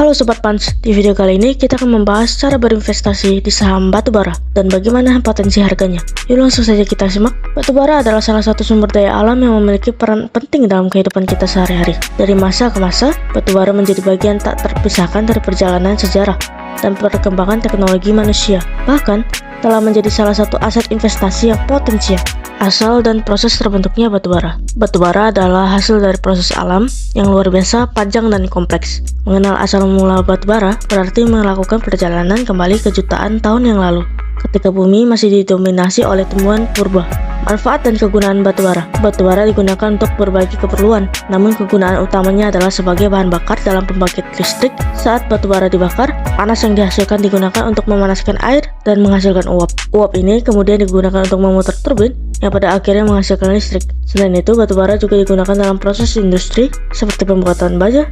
Halo Sobat Pans, di video kali ini kita akan membahas cara berinvestasi di saham batubara dan bagaimana potensi harganya. Yuk langsung saja kita simak. Batubara adalah salah satu sumber daya alam yang memiliki peran penting dalam kehidupan kita sehari-hari. Dari masa ke masa, batubara menjadi bagian tak terpisahkan dari perjalanan sejarah dan perkembangan teknologi manusia. Bahkan, telah menjadi salah satu aset investasi yang potensial. Asal dan proses terbentuknya batubara. Batubara adalah hasil dari proses alam yang luar biasa, panjang dan kompleks. Mengenal asal mula batubara berarti melakukan perjalanan kembali ke jutaan tahun yang lalu, ketika bumi masih didominasi oleh tumbuhan purba. Manfaat dan kegunaan batubara. Batubara digunakan untuk berbagai keperluan, namun kegunaan utamanya adalah sebagai bahan bakar dalam pembangkit listrik. Saat batubara dibakar, panas yang dihasilkan digunakan untuk memanaskan air dan menghasilkan uap. Uap ini kemudian digunakan untuk memutar turbin yang pada akhirnya menghasilkan listrik. Selain itu, batubara juga digunakan dalam proses industri seperti pembuatan baja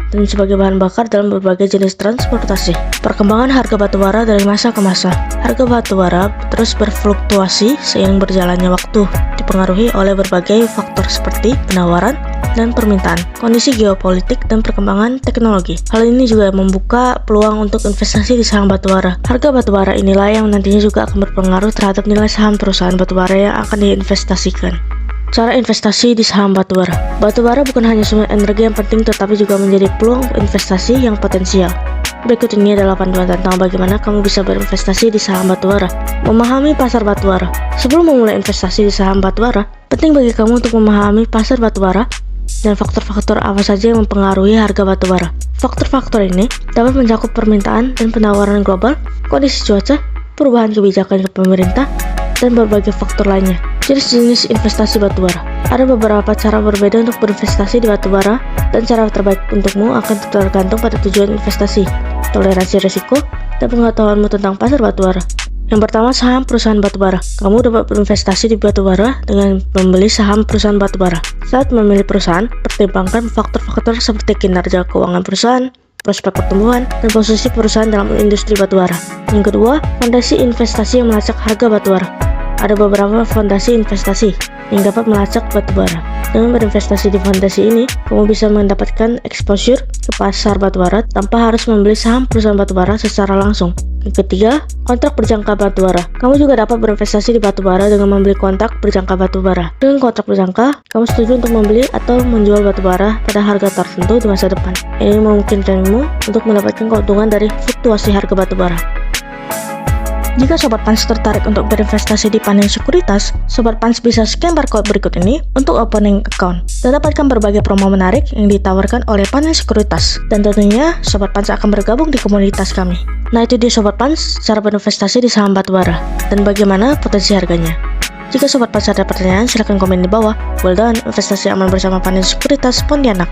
dan sebagai bahan bakar dalam berbagai jenis transportasi. Perkembangan harga batubara dari masa ke masa. Harga batubara terus berfluktuasi seiring berjalannya waktu, dipengaruhi oleh berbagai faktor seperti penawaran dan permintaan, kondisi geopolitik, dan perkembangan teknologi. Hal ini juga membuka peluang untuk investasi di saham batubara. Harga batubara inilah yang nantinya juga akan berpengaruh terhadap nilai saham perusahaan batubara yang akan diinvestasikan. Cara investasi di saham batubara. Batubara bukan hanya sumber energi yang penting, tetapi juga menjadi peluang investasi yang potensial. Berikut ini adalah panduan tentang bagaimana kamu bisa berinvestasi di saham batubara. Memahami pasar batubara. Sebelum memulai investasi di saham batubara, penting bagi kamu untuk memahami pasar batubara dan faktor-faktor apa saja yang mempengaruhi harga batubara. Faktor-faktor ini dapat mencakup permintaan dan penawaran global, kondisi cuaca, perubahan kebijakan pemerintah, dan berbagai faktor lainnya. Jenis-jenis investasi batubara. Ada beberapa cara berbeda untuk berinvestasi di batubara, dan cara terbaik untukmu akan tergantung pada tujuan investasi, toleransi risiko, dan pengetahuanmu tentang pasar batubara. Yang pertama, saham perusahaan batubara. Kamu dapat berinvestasi di batubara dengan membeli saham perusahaan batubara. Saat memilih perusahaan, pertimbangkan faktor-faktor seperti kinerja keuangan perusahaan, prospek pertumbuhan, dan posisi perusahaan dalam industri batubara. Yang kedua, fondasi investasi yang melacak harga batubara. Ada beberapa fondasi investasi yang dapat melacak batubara. Dengan berinvestasi di fondasi ini, kamu bisa mendapatkan exposure ke pasar batubara tanpa harus membeli saham perusahaan batubara secara langsung. Yang ketiga, kontrak berjangka batubara. Kamu juga dapat berinvestasi di batubara dengan membeli kontrak berjangka batubara. Dengan kontrak berjangka, kamu setuju untuk membeli atau menjual batubara pada harga tertentu di masa depan. Ini memungkinkanmu untuk mendapatkan keuntungan dari fluktuasi harga batubara. Jika Sobat Pans tertarik untuk berinvestasi di Panen Sekuritas, Sobat Pans bisa scan barcode berikut ini untuk opening account dan dapatkan berbagai promo menarik yang ditawarkan oleh Panen Sekuritas. Dan tentunya Sobat Pans akan bergabung di komunitas kami. Nah, itu dia Sobat Pans, cara berinvestasi di saham batubara dan bagaimana potensi harganya. Jika Sobat Pans ada pertanyaan, silahkan komen di bawah. Well done, investasi aman bersama Panen Sekuritas Pontianak.